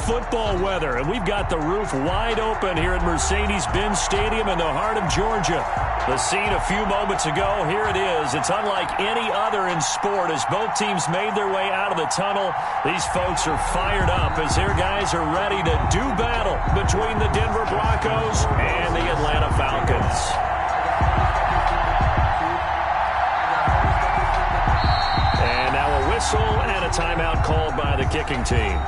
football weather, and we've got the roof wide open here at Mercedes-Benz Stadium in the heart of Georgia. The scene a few moments ago, here it is. It's unlike any other in sport as both teams made their way out of the tunnel. These folks are fired up as their guys are ready to do battle between the Denver Broncos and the Atlanta Falcons. And now a whistle and a timeout called by the kicking team.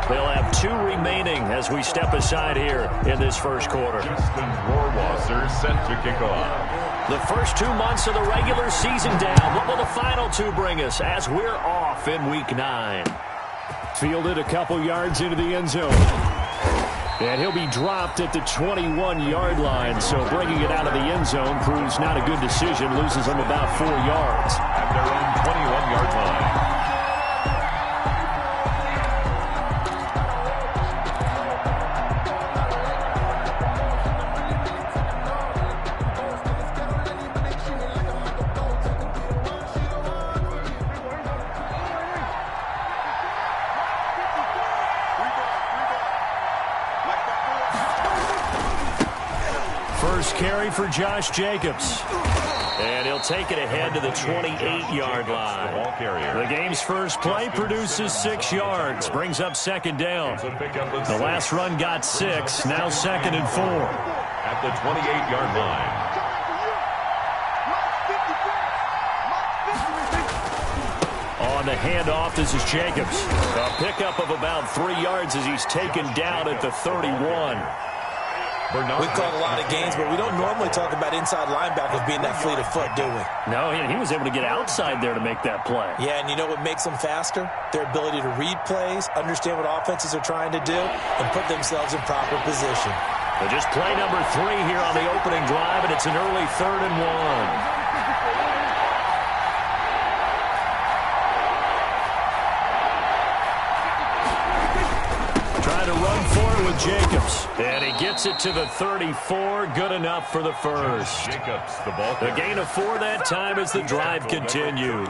They'll have 2 remaining as we step aside here in this first quarter. Justin Rohrwasser sent to kick off. The first 2 months of the regular season down. What will the final 2 bring us as we're off in Week 9? Fielded a couple yards into the end zone. And he'll be dropped at the 21-yard line. So bringing it out of the end zone proves not a good decision. Loses him about 4 yards. At their own 21-yard line. First carry for Josh Jacobs. And he'll take it ahead to the 28-yard line. The game's first play produces 6 yards. Brings up second down. The last run got 6. Now 2nd and 4. At the 28-yard line. On the handoff, this is Jacobs. A pickup of about 3 yards as he's taken down at the 31. We've called a lot of games, but we don't normally talk about inside linebackers being that fleet of foot, do we? No, he was able to get outside there to make that play. Yeah, and you know what makes them faster? Their ability to read plays, understand what offenses are trying to do, and put themselves in proper position. But just play number 3 here on the opening drive, and it's an early 3rd and 1. To run for it with Jacobs. And he gets it to the 34. Good enough for the first. Jacobs, the ball. A gain of 4 that time as the drive continues.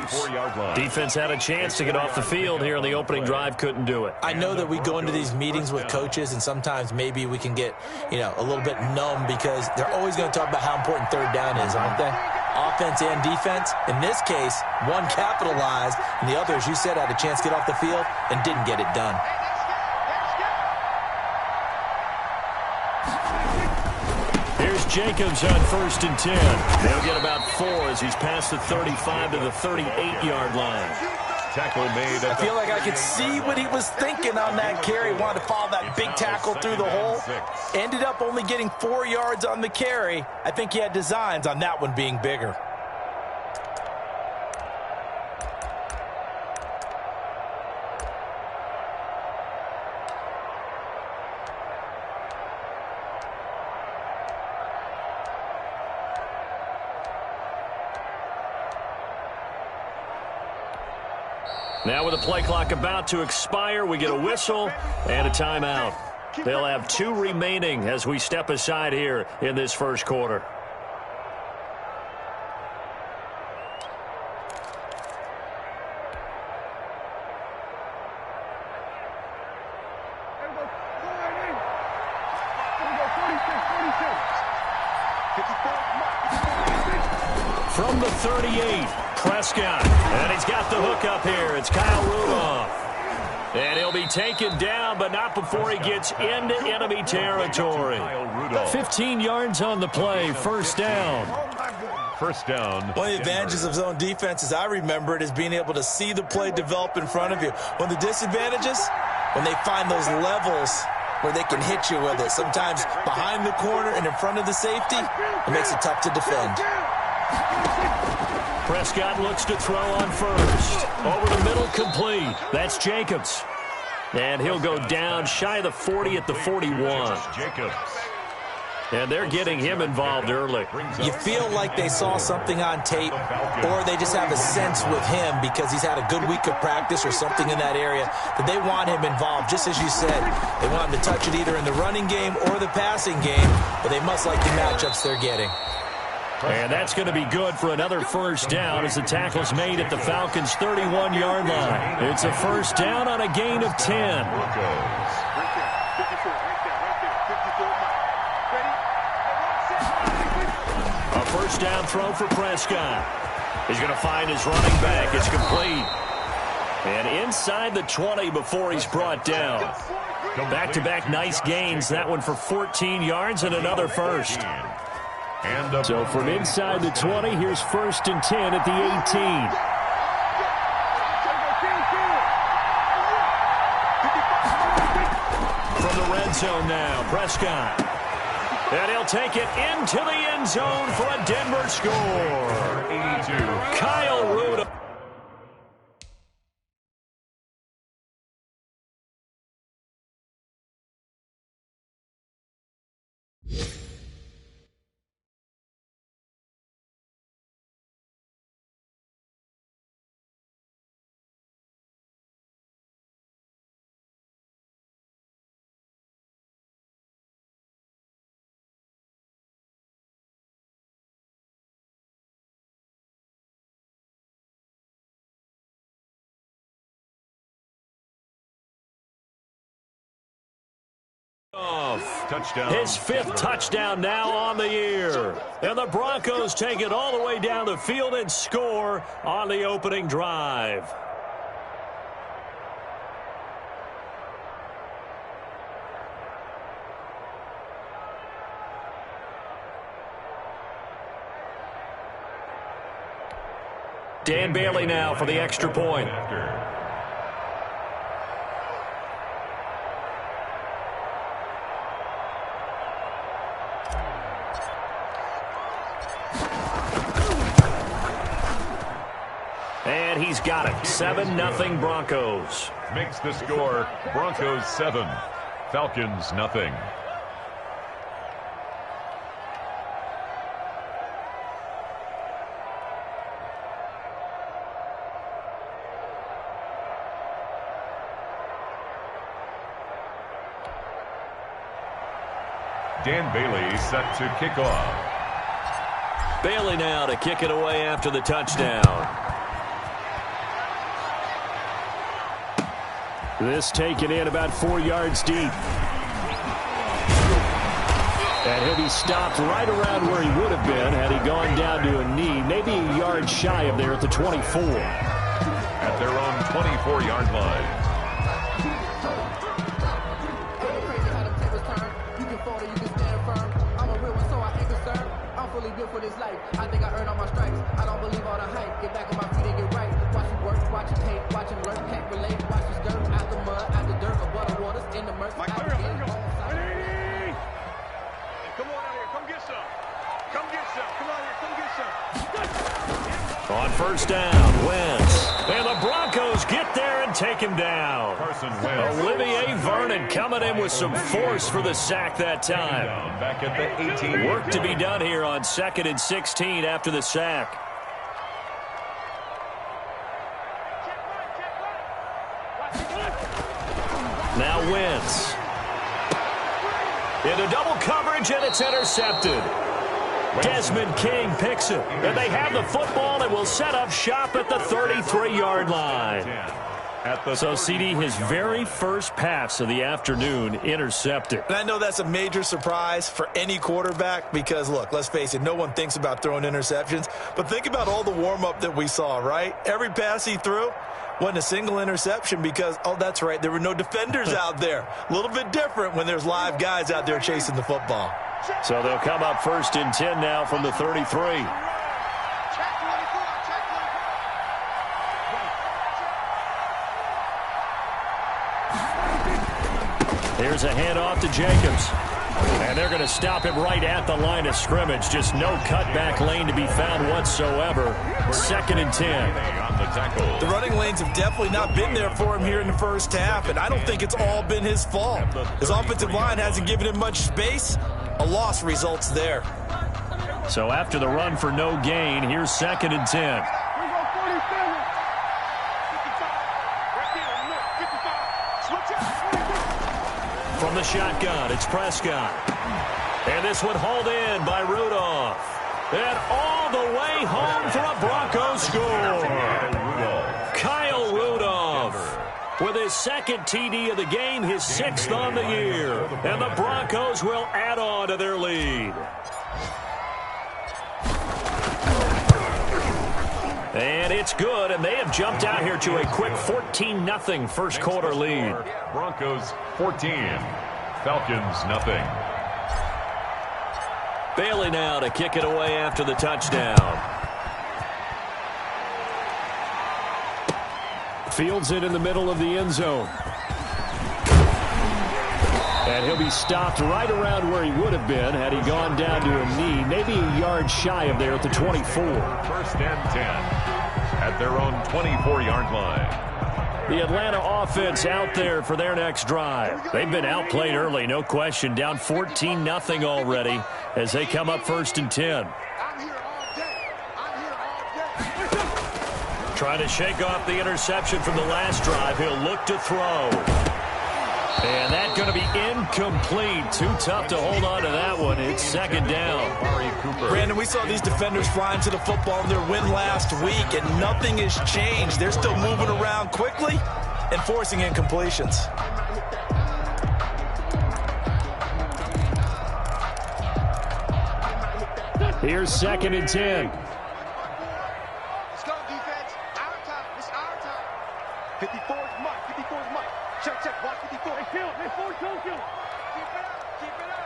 Defense had a chance to get off the field here in the opening drive. Couldn't do it. I know that we go into these meetings with coaches, and sometimes maybe we can get, a little bit numb because they're always going to talk about how important third down is, aren't they? Offense and defense. In this case, one capitalized, and the other, as you said, had a chance to get off the field and didn't get it done. Jacobs on 1st and 10. They'll get about 4 as he's past the 35 to the 38-yard line. Tackle made. I feel like I could see what he was thinking on that carry. Wanted to follow that big tackle through the hole. Ended up only getting 4 yards on the carry. I think he had designs on that one being bigger. Now with the play clock about to expire, we get a whistle and a timeout. They'll have 2 remaining as we step aside here in this first quarter. From the 38, Prescott. And he's got the hook up here. It's Kyle Rudolph. And he'll be taken down, but not before he gets into enemy territory. 15 yards on the play. First down. First down. One of the advantages of zone defense, as I remember it, is being able to see the play develop in front of you. One of the disadvantages, when they find those levels where they can hit you with it, sometimes behind the corner and in front of the safety, it makes it tough to defend. Prescott looks to throw on first. Over the middle, complete. That's Jacobs. And he'll go down shy of the 40 at the 41. Jacobs. And they're getting him involved early. You feel like they saw something on tape, or they just have a sense with him because he's had a good week of practice or something in that area that they want him involved. Just as you said, they want him to touch it either in the running game or the passing game, but they must like the matchups they're getting. And that's going to be good for another first down as the tackle's made at the Falcons' 31-yard line. It's a first down on a gain of 10. first down throw for Prescott. He's going to find his running back. It's complete. And inside the 20 before he's brought down. Back-to-back nice gains. That one for 14 yards and another first. So from inside the 20, here's 1st and 10 at the 18. From the red zone now, Prescott. And he'll take it into the end zone for a Denver score. 82. Kyle Rudolph. Touchdown. His 5th touchdown now on the year. And the Broncos take it all the way down the field and score on the opening drive. Dan Bailey now for the extra point. And he's got it. 7-0 Broncos. Makes the score Broncos 7, Falcons nothing. Dan Bailey set to kick off. Bailey now to kick it away after the touchdown. This taken in about 4 yards deep. And he'll be stopped right around where he would have been had he gone down to a knee, maybe a yard shy of there at the 24. At their own 24-yard line. For this life, I think I earned all my stripes. I don't believe all the hype. Get back on my feet and get right. Watch him work, watch him hate, watch him learn, can't relate. Watch his skirt out the mud, out the dirt, above the waters, in the murk. Come on out here, come get some. Come get some. Come on here, come get some. On first down, Wentz. And the Broncos get there and take him down. Carson Wentz. Olivier Vernon coming in with some force for the sack that time. Back at the 18. Work to be done here on 2nd and 16 after the sack. Now Wentz. Into double coverage, and it's intercepted. Desmond King picks it. And they have the football and will set up shop at the 33-yard line. So, CD, his very first pass of the afternoon intercepted. And I know that's a major surprise for any quarterback because, look, let's face it, no one thinks about throwing interceptions. But think about all the warm-up that we saw, right? Every pass he threw wasn't a single interception because, oh, that's right, there were no defenders out there. A little bit different when there's live guys out there chasing the football. So they'll come up 1st and 10 now from the 33. Here's a handoff to Jacobs. And they're going to stop him right at the line of scrimmage. Just no cutback lane to be found whatsoever. 2nd and 10. The running lanes have definitely not been there for him here in the first half, and I don't think it's all been his fault. His offensive line hasn't given him much space. A loss results there. So after the run for no gain, here's 2nd and 10. From the shotgun, it's Prescott. And this one hauled in by Rudolph. And all the way home for a Broncos score. Kyle Rudolph with his 2nd TD of the game, his 6th on the year. And the Broncos will add on to their lead. And it's good, and they have jumped out here to a quick 14-0 first quarter lead. Broncos 14, Falcons nothing. Bailey now to kick it away after the touchdown. Fields it in the middle of the end zone. And he'll be stopped right around where he would have been had he gone down to a knee, maybe a yard shy of there at the 24. First and 10 at their own 24-yard line. The Atlanta offense out there for their next drive. They've been outplayed early, no question, down 14-0 already as they come up first and 10. Trying to shake off the interception from the last drive. He'll look to throw. And that's going to be incomplete. Too tough to hold on to that one. It's second down. Brandon, we saw these defenders flying to the football in their win last week, and nothing has changed. They're still moving around quickly and forcing incompletions. Here's second and 10. Let's go, defense. Our time. It's our time. 54 is Mike. 54 is Mike. Check, check. Watch 54. Hey, kill. Hey, 4, don't kill. Keep it up. Keep it up.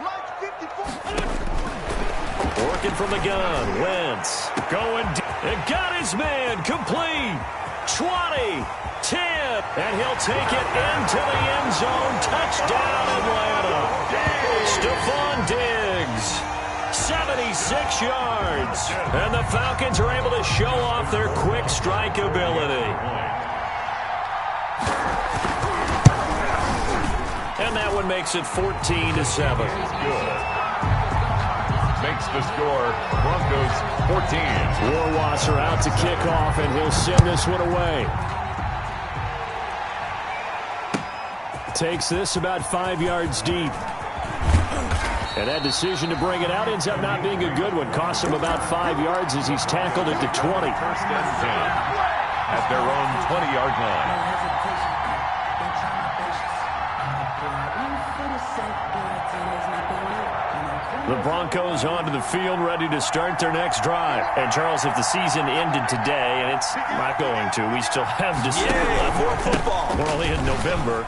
Mike, 54. Working from the gun. Wentz going. And got his man. Complete. 20. 10. And he'll take it into the end zone. Touchdown, Atlanta. Stephon Diggs. 76 yards. And the Falcons are able to show off their quick strike ability. And that one makes it 14-7. Good. Makes the score Broncos 14. Warwasser out to kick off, and he'll send this one away. Takes this about 5 yards deep. And that decision to bring it out ends up not being a good one. Costs him about 5 yards as he's tackled at the 20. First and 10 at their own 20-yard line. The Broncos onto the field, ready to start their next drive. And, Charles, if the season ended today, and it's not going to, we still have December left. More football. We're only in November.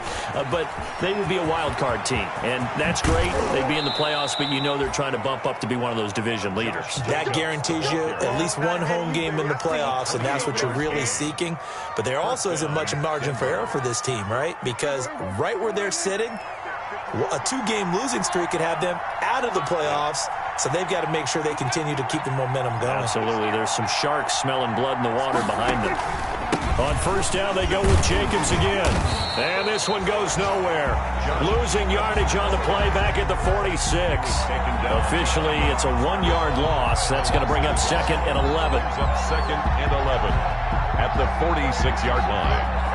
But they would be a wild card team. And that's great. They'd be in the playoffs, but you know they're trying to bump up to be one of those division leaders. That guarantees you at least one home game in the playoffs, and that's what you're really seeking. But there also isn't much margin for error for this team, right? Because right where they're sitting, a 2-game losing streak could have them out of the playoffs, so they've got to make sure they continue to keep the momentum going. Absolutely. There's some sharks smelling blood in the water behind them. On first down, they go with Jacobs again. And this one goes nowhere. Losing yardage on the play back at the 46. Officially, it's a 1-yard loss. That's going to bring up second and 11. Up second and 11 at the 46-yard line.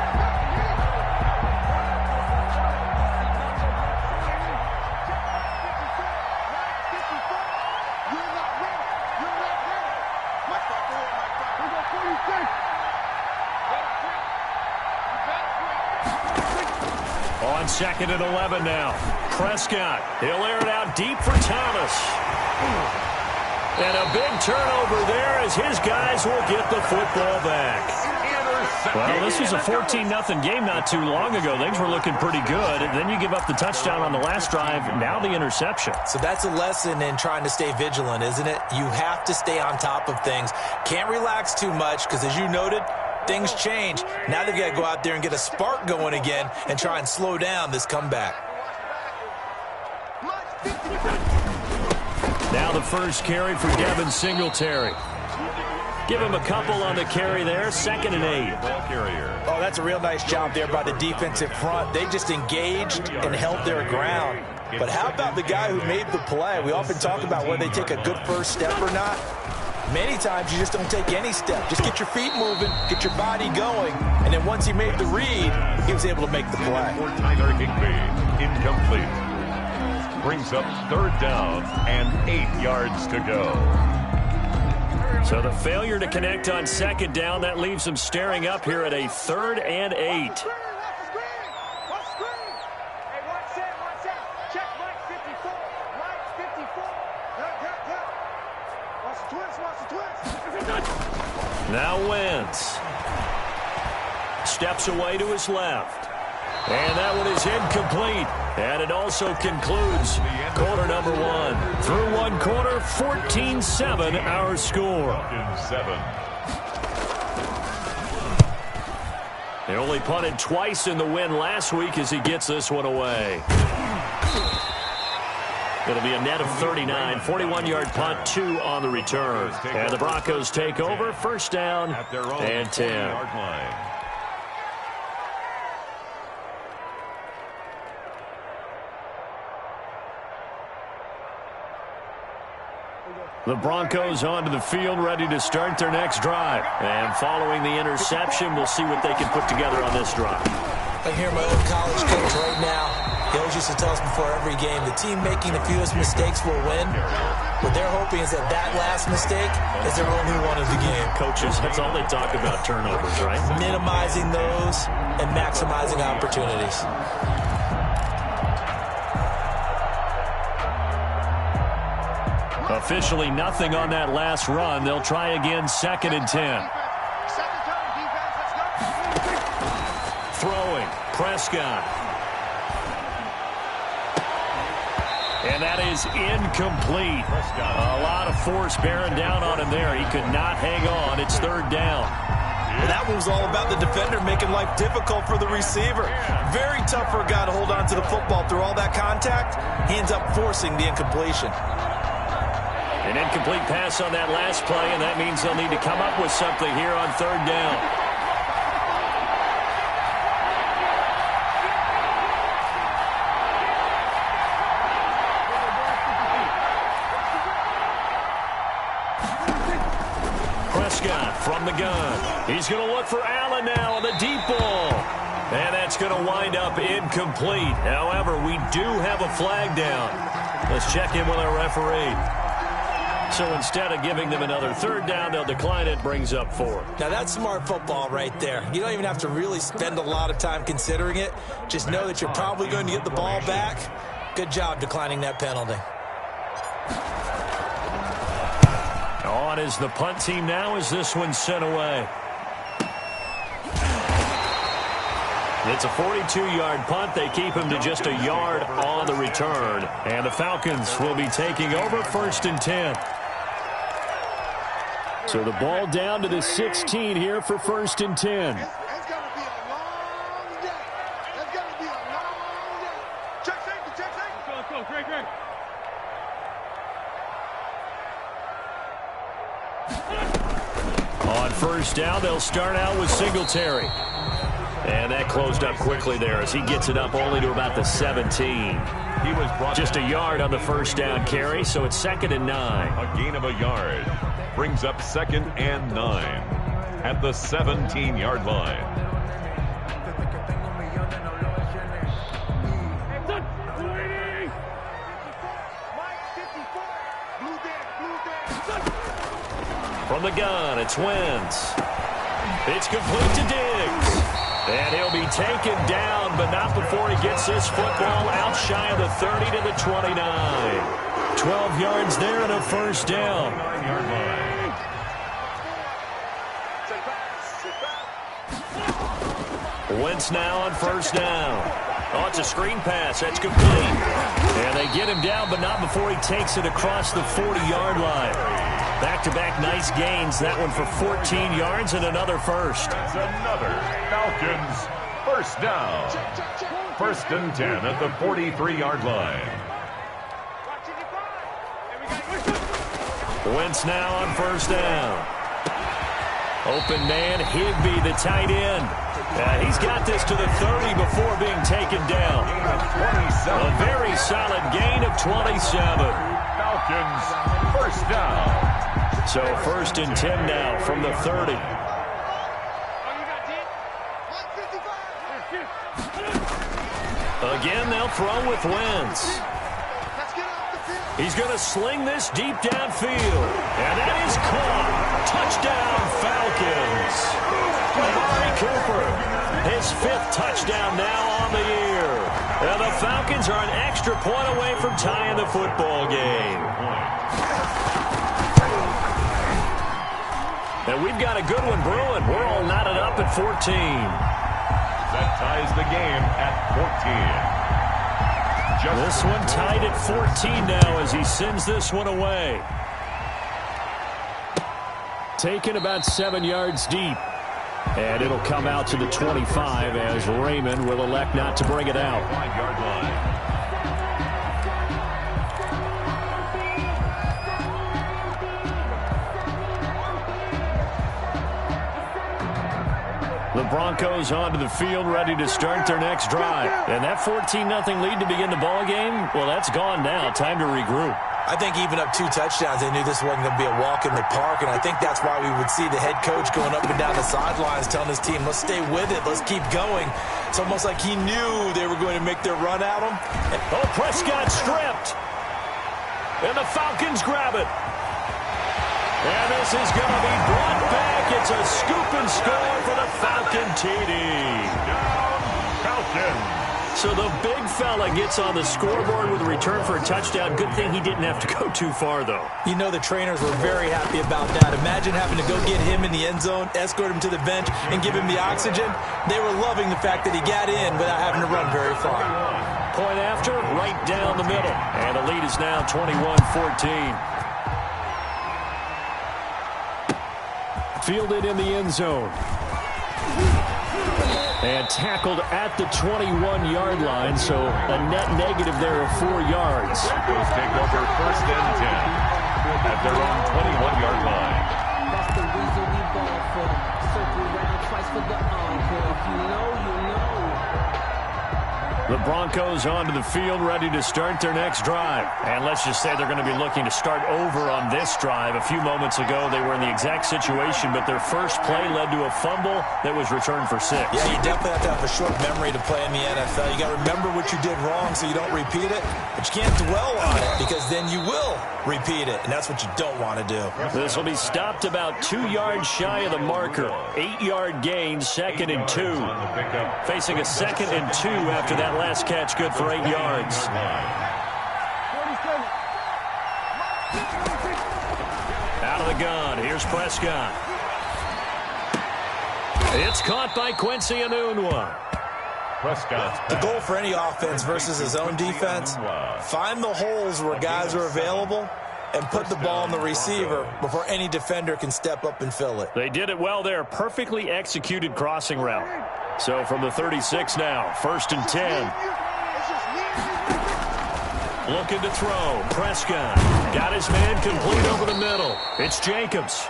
On second and 11 now. Prescott. He'll air it out deep for Thomas. And a big turnover there as his guys will get the football back. Well, this was a 14-0 game not too long ago. Things were looking pretty good. And then you give up the touchdown on the last drive. Now the interception. So that's a lesson in trying to stay vigilant, isn't it? You have to stay on top of things. Can't relax too much because, as you noted, things change. Now they've got to go out there and get a spark going again and try and slow down this comeback. Now the first carry for Devin Singletary. Give him a couple on the carry there. Second and 8. Oh, that's a real nice job there by the defensive front. They just engaged and held their ground. But how about the guy who made the play? We often talk about whether they take a good first step or not. Many times you just don't take any step. Just get your feet moving, get your body going, and then once he made the read, he was able to make the play. For Tyler Higbee, incomplete. Brings up third down and 8 yards to go. So the failure to connect on second down, that leaves them staring up here at a 3rd and 8. Now Wentz. Steps away to his left. And that one is incomplete. And it also concludes quarter number one. Through one quarter, 14-7 our score. They only punted twice in the win last week as he gets this one away. It'll be a net of 39, 41-yard punt, 2 on the return. And the Broncos take over, first down and 10. The Broncos onto the field, ready to start their next drive. And following the interception, we'll see what they can put together on this drive. I hear my old college coach right now. He always used to tell us before every game, the team making the fewest mistakes will win. What they're hoping is that that last mistake is their only one of the game. Coaches, that's all they talk about, turnovers, right? Minimizing those and maximizing opportunities. Officially nothing on that last run. They'll try again, 2nd and 10. Throwing, Prescott. And that is incomplete. A lot of force bearing down on him there. He could not hang on. It's 3rd down. Well, that one was all about the defender making life difficult for the receiver. Very tough for a guy to hold on to the football through all that contact. He ends up forcing the incompletion. An incomplete pass on that last play, and that means they'll need to come up with something here on 3rd down. Prescott from the gun. He's going to look for Allen now on the deep ball. And that's going to wind up incomplete. However, we do have a flag down. Let's check in with our referee. So instead of giving them another 3rd down, they'll decline it, brings up 4. Now that's smart football right there. You don't even have to really spend a lot of time considering it. Just know that you're probably going to get the ball back. Good job declining that penalty. On is the punt team now as this one's sent away. It's a 42-yard punt. They keep him to just a yard on the return. And the Falcons will be taking over, 1st and 10. So the ball down to the 16 here for 1st and 10. It's going to be a long day. It's going to be a long day. Check safety, check safety. Let's go, Greg. On 1st down, they'll start out with Singletary. And that closed up quickly there as he gets it up only to about the 17. He was brought just a yard on the 1st down carry, so it's 2nd and 9. a gain of a yard. Brings up 2nd and 9 at the 17-yard line. From the gun, it's Wentz. It's complete to Diggs. And he'll be taken down, but not before he gets this football out shy of the 30 to the 29. 12 yards there and a 1st down. Wentz now on 1st down. Oh, it's a screen pass. That's complete. And they get him down, but not before he takes it across the 40-yard line. Back-to-back nice gains. That one for 14 yards and another 1st. That's another Falcons 1st down. 1st and 10 at the 43-yard line. Wentz now on 1st down. Open man, Higbee, the tight end. He's got this to the 30 before being taken down. A very solid gain of 27. Falcons 1st down. So 1st and 10 now from the 30. Again, they'll throw with Wentz. He's going to sling this deep downfield. And that is caught. Touchdown, Falcons. Amari Cooper, his 5th touchdown now on the year. And the Falcons are an extra point away from tying the football game. And we've got a good one brewing. We're all knotted up at 14. That ties the game at 14. This one tied at 14 now as he sends this one away. Taken about 7 yards deep. And it'll come out to the 25 as Raymond will elect not to bring it out. 5-yard line. The Broncos onto the field, ready to start their next drive. And that 14-0 lead to begin the ball game, well, that's gone now. Time to regroup. I think even up 2 touchdowns, they knew this wasn't going to be a walk in the park, and I think that's why we would see the head coach going up and down the sidelines telling his team, let's stay with it, let's keep going. It's almost like he knew they were going to make their run at him. Oh, Prescott stripped. And the Falcons grab it. And this is going to be brought back. It's a scoop and score for the Falcon TD. Falcon. So the big fella gets on the scoreboard with a return for a touchdown. Good thing he didn't have to go too far, though. You know the trainers were very happy about that. Imagine having to go get him in the end zone, escort him to the bench, and give him the oxygen. They were loving the fact that he got in without having to run very far. Point after, right down the middle. And the lead is now 21-14. Fielded in the end zone. And tackled at the 21-yard line, so a net negative there of 4 yards. Broncos take over 1st and 10 at their own 21-yard line. That's the reason we ball for. Circle round twice for the encore. If you know, you know. The Broncos onto the field, ready to start their next drive. And let's just say they're going to be looking to start over on this drive. A few moments ago, they were in the exact situation, but their first play led to a fumble that was returned for 6. Yeah, you definitely have to have a short memory to play in the NFL. You got to remember what you did wrong so you don't repeat it, but you can't dwell on it because then you will repeat it, and that's what you don't want to do. This will be stopped about 2 yards shy of the marker. 8-yard gain, 2nd and 2. Facing a 2nd and 2 after that last catch, good for 8 yards. Out of the gun, here's Prescott. It's caught by Quincy Enunwa. The goal for any offense versus his own defense, find the holes where guys are available and put the ball on the receiver before any defender can step up and fill it. They did it well there. Perfectly executed crossing route. So from the 36 now, 1st and 10. Looking to throw. Prescott got his man complete over the middle. It's Jacobs.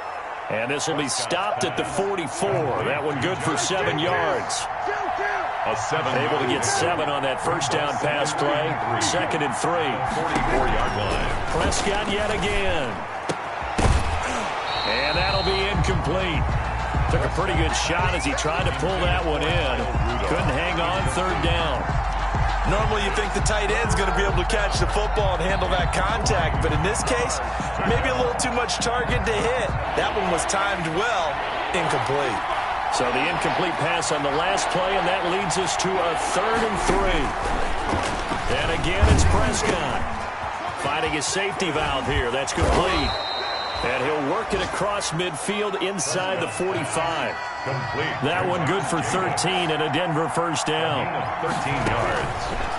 And this will be stopped at the 44. That one good for 7 yards. Able to get 7 on that first down pass play. 2nd and 3. 44-yard line. Prescott yet again. And that'll be incomplete. Took a pretty good shot as he tried to pull that one in. Couldn't hang on 3rd down. Normally you think the tight end's going to be able to catch the football and handle that contact, but in this case, maybe a little too much target to hit. That one was timed well, incomplete. So the incomplete pass on the last play, and that leads us to a 3rd and 3. And again, it's Prescott. Finding his safety valve here. That's complete. And he'll work it across midfield inside the 45. Complete. That one good for 13 and a Denver first down. 13 yards.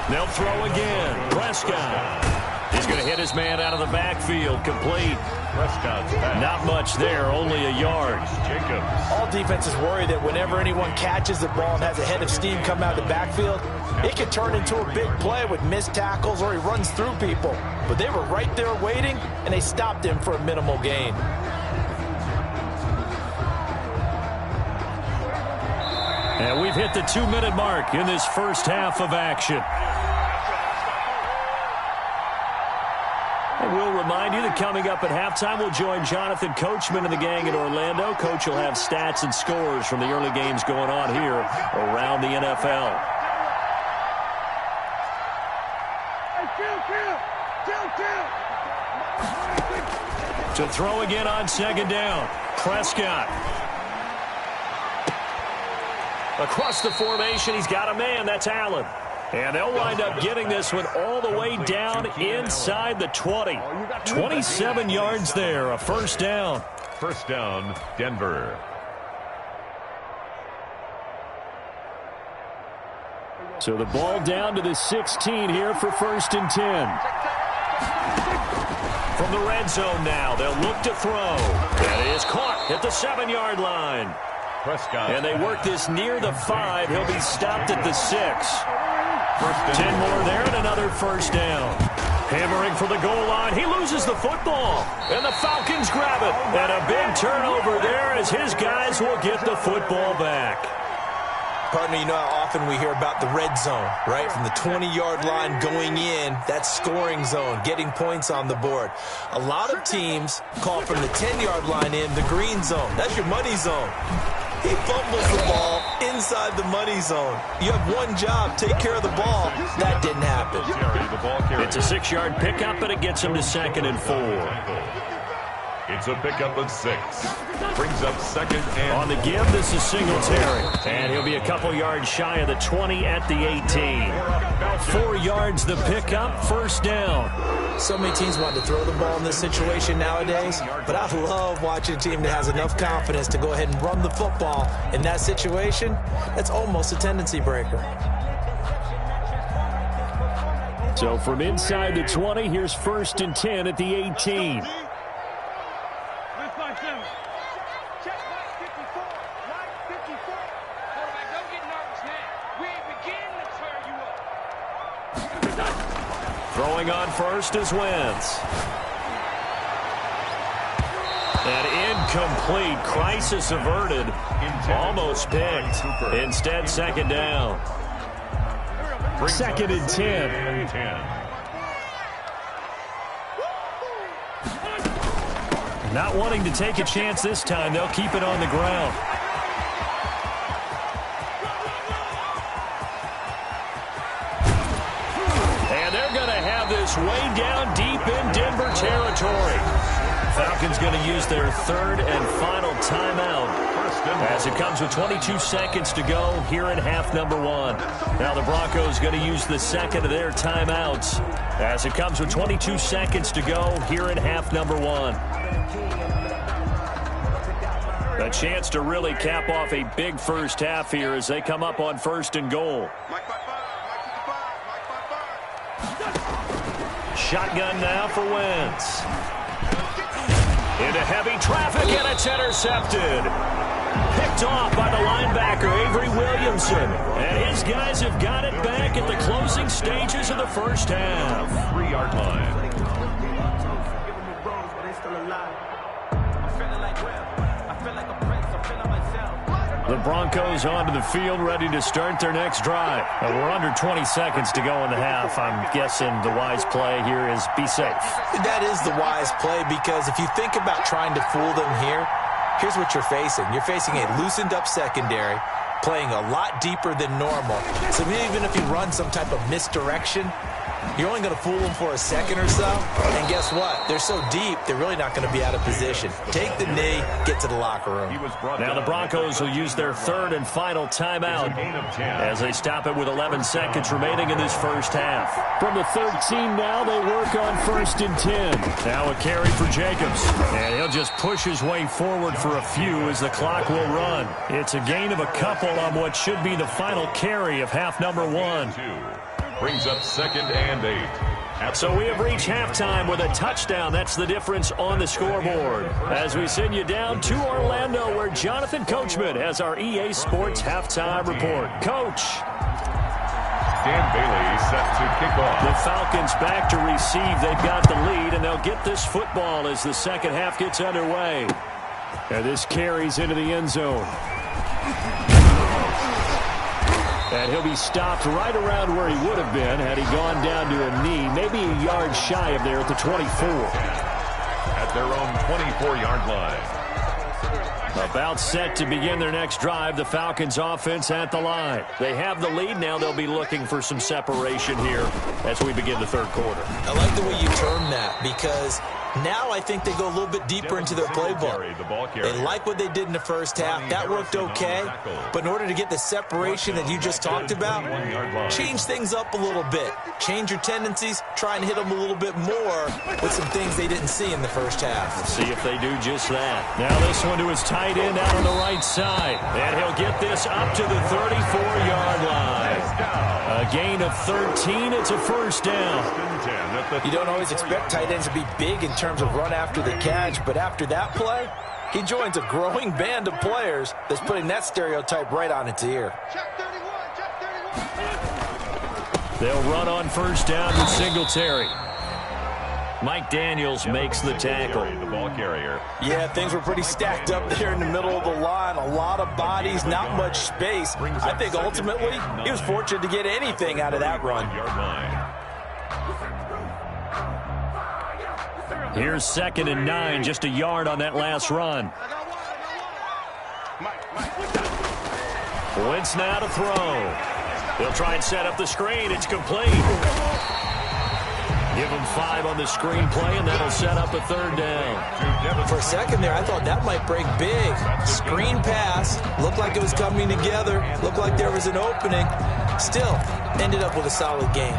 They'll throw again. Prescott. He's going to hit his man out of the backfield. Complete. Prescott's back. Not much there, only a yard. Jacobs. All defenses worry that whenever anyone catches the ball and has a head of steam come out of the backfield, it could turn into a big play with missed tackles or he runs through people. But they were right there waiting, and they stopped him for a minimal gain. And we've hit the 2-minute mark in this first half of action. And we'll remind you that coming up at halftime, we'll join Jonathan Coachman and the gang in Orlando. Coach will have stats and scores from the early games going on here around the NFL. To throw again on 2nd down. Prescott. Across the formation, he's got a man. That's Allen. And they'll wind up getting this one all the way down inside the 20. 27 yards there, a first down. First down, Denver. So the ball down to the 16 here for 1st and 10. From the red zone now, they'll look to throw. That is caught at the 7-yard line. Prescott. And they work this near the 5. He'll be stopped at the 6. 10 more there and another first down. Hammering for the goal line. He loses the football. And the Falcons grab it. And a big turnover there as his guys will get the football back. Partner, you know how often we hear about the red zone, right? From the 20-yard line going in, that's scoring zone, getting points on the board. A lot of teams call from the 10-yard line in the green zone. That's your money zone. He fumbles the ball inside the money zone. You have one job, take care of the ball. That didn't happen. It's a 6-yard pickup, but it gets him to 2nd and 4. It's a pickup of 6. Brings up 2nd and... On the give, this is Singletary. And he'll be a couple yards shy of the 20 at the 18. 4 yards the pickup, first down. So many teams want to throw the ball in this situation nowadays, but I love watching a team that has enough confidence to go ahead and run the football in that situation. That's almost a tendency breaker. So from inside the 20, here's 1st and 10 at the 18. Throwing on first is Wentz. An incomplete, crisis averted, almost picked. Instead, 2nd down. 2nd and 10. Not wanting to take a chance this time, they'll keep it on the ground. This way down deep in Denver territory. Falcons going to use their 3rd and final timeout as it comes with 22 seconds to go here in half number 1. Now the Broncos going to use the 2nd of their timeouts as it comes with 22 seconds to go here in half number 1. A chance to really cap off a big first half here as they come up on 1st and goal. Shotgun now for Wentz. Into heavy traffic, and it's intercepted. Picked off by the linebacker, Avery Williamson. And his guys have got it back at the closing stages of the first half. 3-yard line. The Broncos onto the field, ready to start their next drive. We're under 20 seconds to go in the half. I'm guessing the wise play here is be safe. That is the wise play, because if you think about trying to fool them here, here's what you're facing. You're facing a loosened-up secondary, playing a lot deeper than normal. So even if you run some type of misdirection, you're only going to fool them for a second or so. And guess what? They're so deep, they're really not going to be out of position. Take the knee, get to the locker room. Now the Broncos will use their 3rd and final timeout as they stop it with 11 seconds remaining in this first half. From the 13 now, they work on 1st and 10. Now a carry for Jacobs. And he'll just push his way forward for a few as the clock will run. It's a gain of a couple on what should be the final carry of half number 1. Brings up 2nd and 8. So we have reached halftime with a touchdown. That's the difference on the scoreboard. As we send you down to Orlando, where Jonathan Coachman has our EA Sports halftime report. Coach. Dan Bailey set to kick off. The Falcons back to receive. They've got the lead, and they'll get this football as the second half gets underway. And this carries into the end zone. And he'll be stopped right around where he would have been had he gone down to a knee, maybe a yard shy of there at the 24. At their own 24-yard line. About set to begin their next drive, the Falcons offense at the line. They have the lead. Now they'll be looking for some separation here as we begin the 3rd quarter. I like the way you term that, because Now I think they go a little bit deeper into their playbook. They like what they did in the first half. That worked okay. But in order to get the separation that you just talked about, change things up a little bit. Change your tendencies. Try and hit them a little bit more with some things they didn't see in the first half. We'll see if they do just that. Now this one to his tight end out on the right side. And he'll get this up to the 34-yard line. A gain of 13. It's a first down. You don't always expect tight ends to be big in terms of run after the catch, but after that play, he joins a growing band of players that's putting that stereotype right on its ear. They'll run on first down with Singletary. Mike Daniels makes the tackle. The ball carrier. Yeah, things were pretty stacked up there in the middle of the line. A lot of bodies, not much space. I think ultimately he was fortunate to get anything out of that run. Here's 2nd and 9, just a yard on that last run. Wentz now to throw. They'll try and set up the screen. It's complete. Give him 5 on the screenplay, and that'll set up a third down. For a second there, I thought that might break big. Screen pass. Looked like it was coming together. Looked like there was an opening. Still, ended up with a solid game.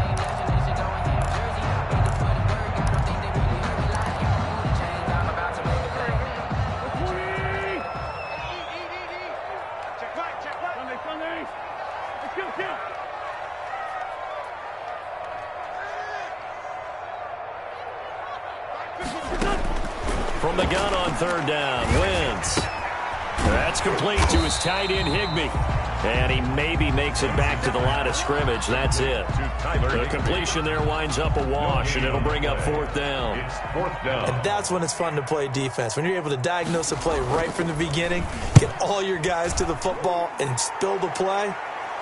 From the gun on third down, Wentz. That's complete to his tight end, Higbee. And he maybe makes it back to the line of scrimmage. That's it. The completion there winds up a wash, and it'll bring up 4th down. And that's when it's fun to play defense. When you're able to diagnose a play right from the beginning, get all your guys to the football, and spill the play,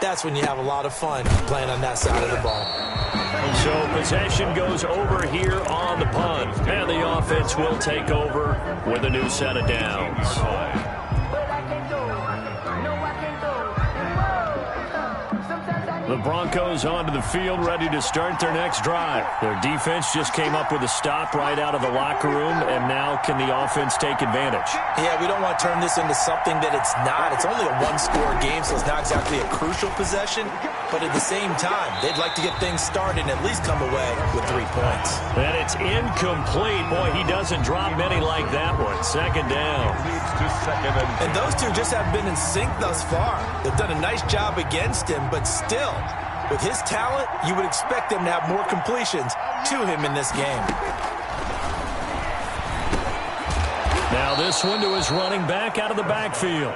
that's when you have a lot of fun playing on that side of the ball. So possession goes over here on the punt. And the offense will take over with a new set of downs. The Broncos onto the field, ready to start their next drive. Their defense just came up with a stop right out of the locker room, and now can the offense take advantage? Yeah, we don't want to turn this into something that it's not. It's only a one-score game, so it's not exactly a crucial possession. But at the same time, they'd like to get things started and at least come away with 3 points. And it's incomplete. Boy, he doesn't drop many like that one. 2nd down. And those two just haven't been in sync thus far. They've done a nice job against him, but still, with his talent, you would expect them to have more completions to him in this game. Now this one to his running back out of the backfield.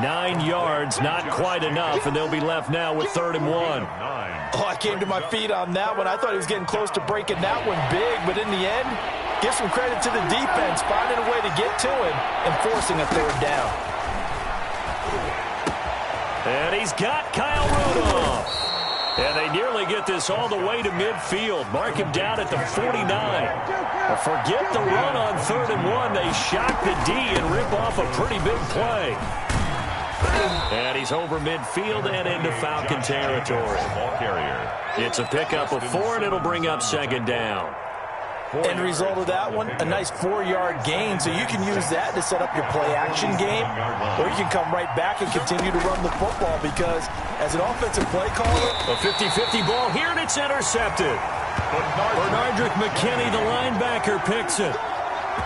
9 yards, not quite enough, and they'll be left now with 3rd and 1. Oh, I came to my feet on that one. I thought he was getting close to breaking that one big, but in the end, give some credit to the defense, finding a way to get to him and forcing a 3rd down. And he's got Kyle Rudolph. And they nearly get this all the way to midfield. Mark him down at the 49. But forget the run on 3rd and 1. They shock the D and rip off a pretty big play. And he's over midfield and into Falcon territory. It's a pickup of 4, and it'll bring up 2nd down. End result of that one, a nice 4-yard gain, so you can use that to set up your play-action game, or you can come right back and continue to run the football because, as an offensive play caller, a 50-50 ball here, and it's intercepted. Bernardrick McKinney, the linebacker, picks it.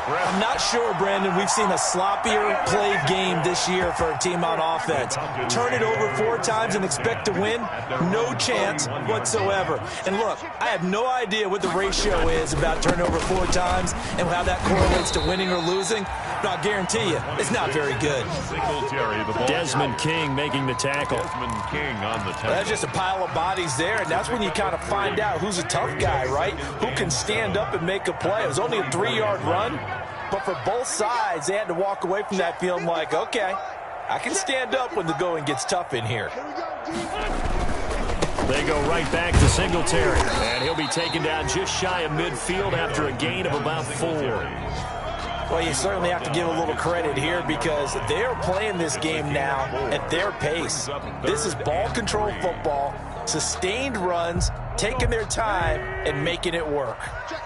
I'm not sure, Brandon, we've seen a sloppier played game this year for a team on offense. Turn it over 4 times and expect to win? No chance whatsoever. And look, I have no idea what the ratio is about turnover 4 times and how that correlates to winning or losing, but I'll guarantee you, it's not very good. Desmond King making the tackle. That's just a pile of bodies there, and that's when you kind of find out who's a tough guy, right? Who can stand up and make a play. It was only a 3-yard run. But for both sides, they had to walk away from that feeling like, okay, I can stand up when the going gets tough in here. They go right back to Singletary, and he'll be taken down just shy of midfield after a gain of about 4. Well, you certainly have to give a little credit here because they're playing this game now at their pace. This is ball control football, sustained runs, taking their time, and making it work. Check.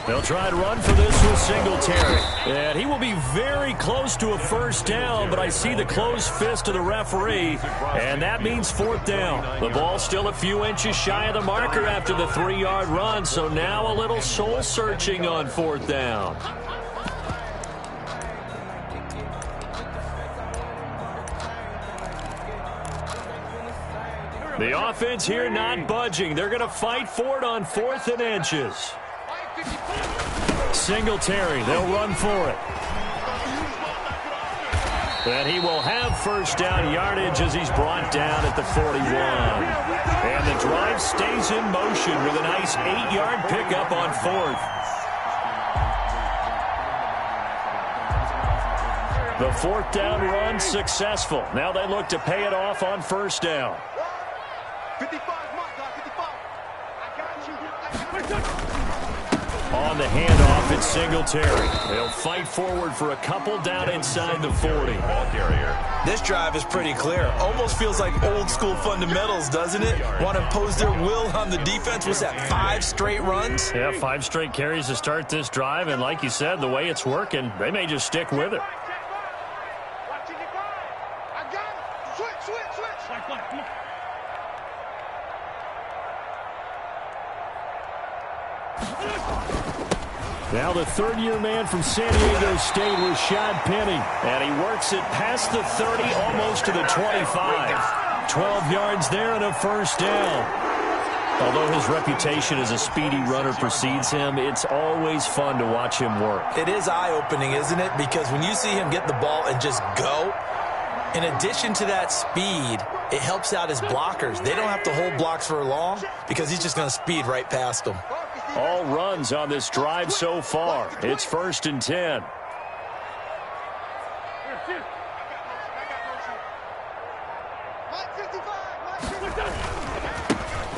They'll try and run for this with Singletary. And he will be very close to a first down, but I see the closed fist of the referee, and that means fourth down. The ball's still a few inches shy of the marker after the 3-yard run, so now a little soul-searching on fourth down. The offense here not budging. They're going to fight for it on 4th and inches. Singletary, they'll run for it. And he will have first down yardage as he's brought down at the 41. And the drive stays in motion with a nice 8-yard pickup on 4th. The 4th down run successful. Now they look to pay it off on first down. 55, Mike, 55. I got you. On the handoff, it's Singletary. They'll fight forward for a couple down inside the 40. Ball carrier. This drive is pretty clear. Almost feels like old school fundamentals, doesn't it? Want to impose their will on the defense. Was that 5 straight runs? Yeah, 5 straight carries to start this drive, and like you said, the way it's working, they may just stick with it. I got it. Switch. Now the 3rd-year man from San Diego State was Shad Penny, and he works it past the 30, almost to the 25. 12 yards there and a first down. Although his reputation as a speedy runner precedes him, it's always fun to watch him work. It is eye-opening, isn't it? Because when you see him get the ball and just go, in addition to that speed, it helps out his blockers. They don't have to hold blocks for long because he's just going to speed right past them. All runs on this drive so far. It's 1st and 10.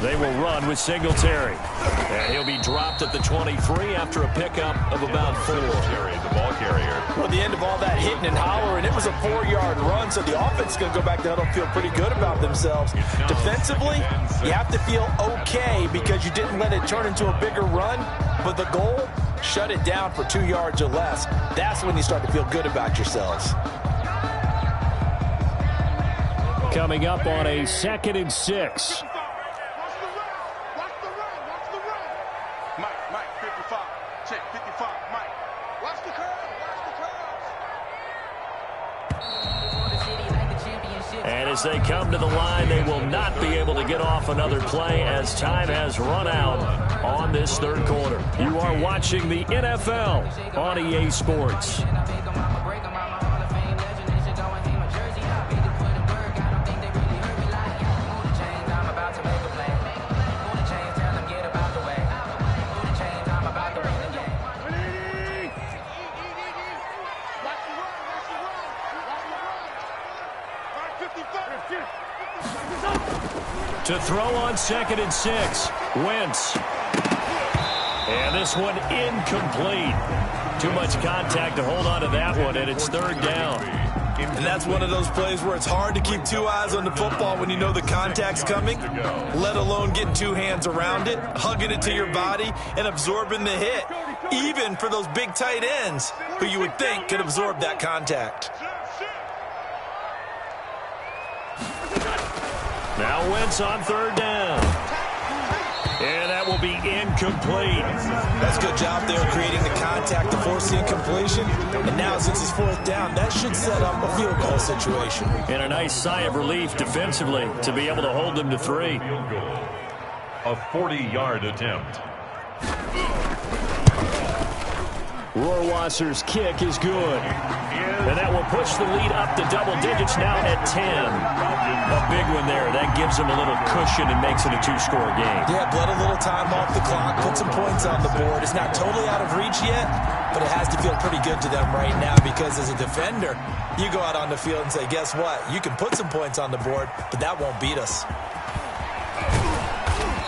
They will run with Singletary. And he'll be dropped at the 23 after a pickup of about 4. The ball carrier. Well, at the end of all that hitting and hollering, it was a 4-yard run, so the offense is going to go back to huddle and feel pretty good about themselves. Defensively, you have to feel okay because you didn't let it turn into a bigger run, but the goal, shut it down for 2 yards or less. That's when you start to feel good about yourselves. Coming up on a 2nd and 6. And as they come to the line, they will not be able to get off another play as time has run out on this 3rd quarter. You are watching the NFL on EA Sports. To throw on 2nd and 6, Wentz. And this one incomplete. Too much contact to hold on to that one, and it's 3rd down. And that's one of those plays where it's hard to keep 2 eyes on the football when you know the contact's coming, let alone getting 2 hands around it, hugging it to your body, and absorbing the hit, even for those big tight ends who you would think could absorb that contact. Now Wentz on 3rd down. And that will be incomplete. That's a good job there creating the contact to force the incompletion. And now since it's 4th down, that should set up a field goal situation. And a nice sigh of relief defensively to be able to hold them to 3. A 40-yard attempt. Rohrwasser's kick is good. And that will push the lead up to double digits now at 10. A big one there. That gives them a little cushion and makes it a 2-score game. Yeah, bled a little time off the clock, put some points on the board. It's not totally out of reach yet, but it has to feel pretty good to them right now because as a defender, you go out on the field and say, guess what? You can put some points on the board, but that won't beat us.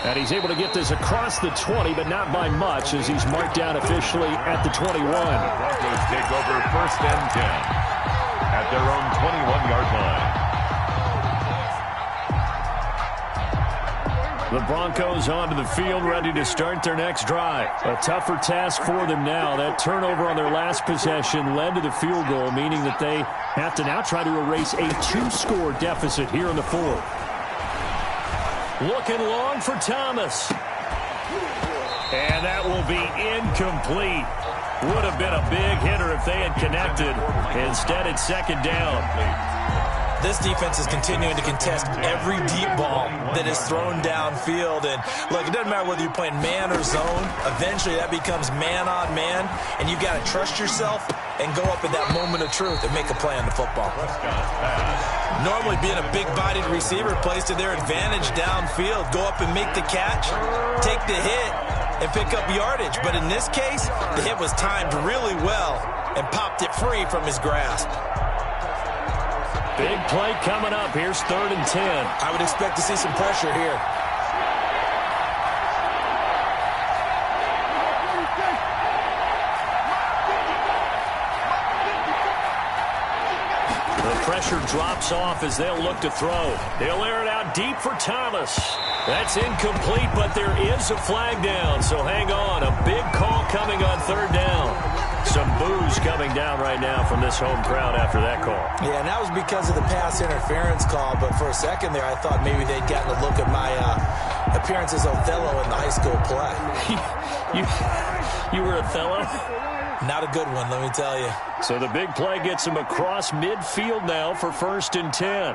And he's able to get this across the 20, but not by much as he's marked down officially at the 21. Broncos take over 1st and 10 at their own 21-yard line. The Broncos onto the field, ready to start their next drive. A tougher task for them now. That turnover on their last possession led to the field goal, meaning that they have to now try to erase a 2-score deficit here in the fourth. Looking long for Thomas. And that will be incomplete. Would have been a big hitter if they had connected. Instead, it's second down. This defense is continuing to contest every deep ball that is thrown downfield. And, look, it doesn't matter whether you're playing man or zone. Eventually, that becomes man on man. And you've got to trust yourself and go up at that moment of truth and make a play on the football. Normally, being a big-bodied receiver plays to their advantage downfield. Go up and make the catch, take the hit, and pick up yardage. But in this case, the hit was timed really well and popped it free from his grasp. Big play coming up. Here's 3rd and 10. I would expect to see some pressure here. The pressure drops off as they'll look to throw. They'll air it out deep for Thomas. That's incomplete, but there is a flag down, so hang on. A big call coming on 3rd down. Some boos coming down right now from this home crowd after that call. Yeah, and that was because of the pass interference call, but for a second there I thought maybe they'd gotten a look at my appearance as Othello in the high school play. You were Othello? Not a good one, let me tell you. So the big play gets him across midfield now for 1st and 10.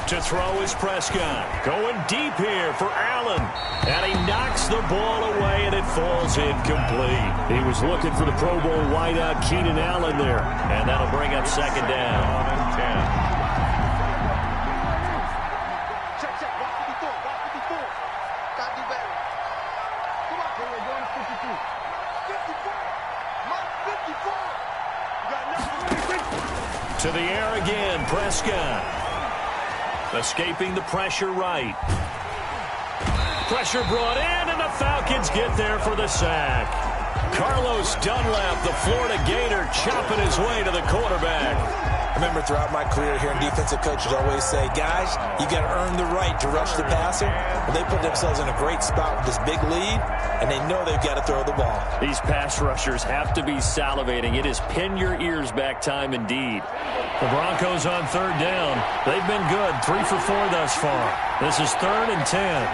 To throw is Prescott. Going deep here for Allen. And he knocks the ball away, and it falls incomplete. He was looking for the Pro Bowl wideout Keenan Allen there. And that'll bring up 2nd down. Check. Watch 54. Gotta do better. Come on. We're going 52. 54. Mark 54. You got nothing. To the air again, Prescott. Escaping the pressure right. Pressure brought in, and the Falcons get there for the sack. Carlos Dunlap, the Florida Gator, chopping his way to the quarterback. I remember throughout my career hearing defensive coaches always say, guys, you got to earn the right to rush the passer. Well, they put themselves in a great spot with this big lead, and they know they've got to throw the ball. These pass rushers have to be salivating. It is pin your ears back time indeed. The Broncos on 3rd down. They've been good, 3 for 4 thus far. This is 3rd and 10.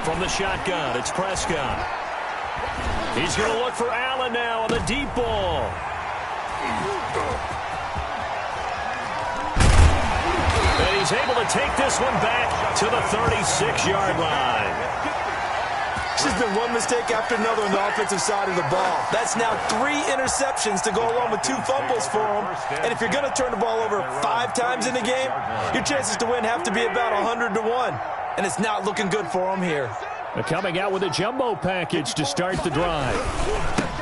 From the shotgun, it's Prescott. He's going to look for Allen now on the deep ball. And he's able to take this one back to the 36-yard line. It's just been one mistake after another on the offensive side of the ball. That's now 3 interceptions to go along with 2 fumbles for him. And if you're going to turn the ball over 5 times in the game, your chances to win have to be about 100 to 1. And it's not looking good for him here. They're coming out with a jumbo package to start the drive.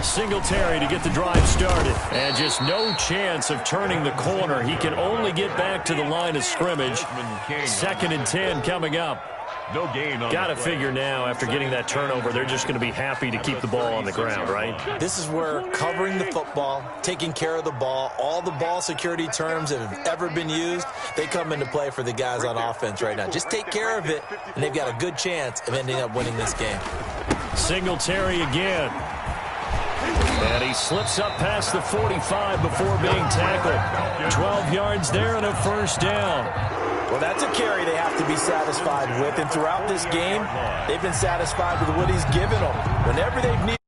Singletary to get the drive started. And just no chance of turning the corner. He can only get back to the line of scrimmage. 2nd and 10 coming up. No gain on Got to figure now, after getting that turnover, they're just going to be happy to keep the ball on the ground, right? This is where covering the football, taking care of the ball, all the ball security terms that have ever been used, they come into play for the guys on offense right now. Just take care of it, and they've got a good chance of ending up winning this game. Singletary again. And he slips up past the 45 before being tackled. 12 yards there and a 1st down. Well, that's a carry they have to be satisfied with. And throughout this game, they've been satisfied with what he's given them. Whenever they've needed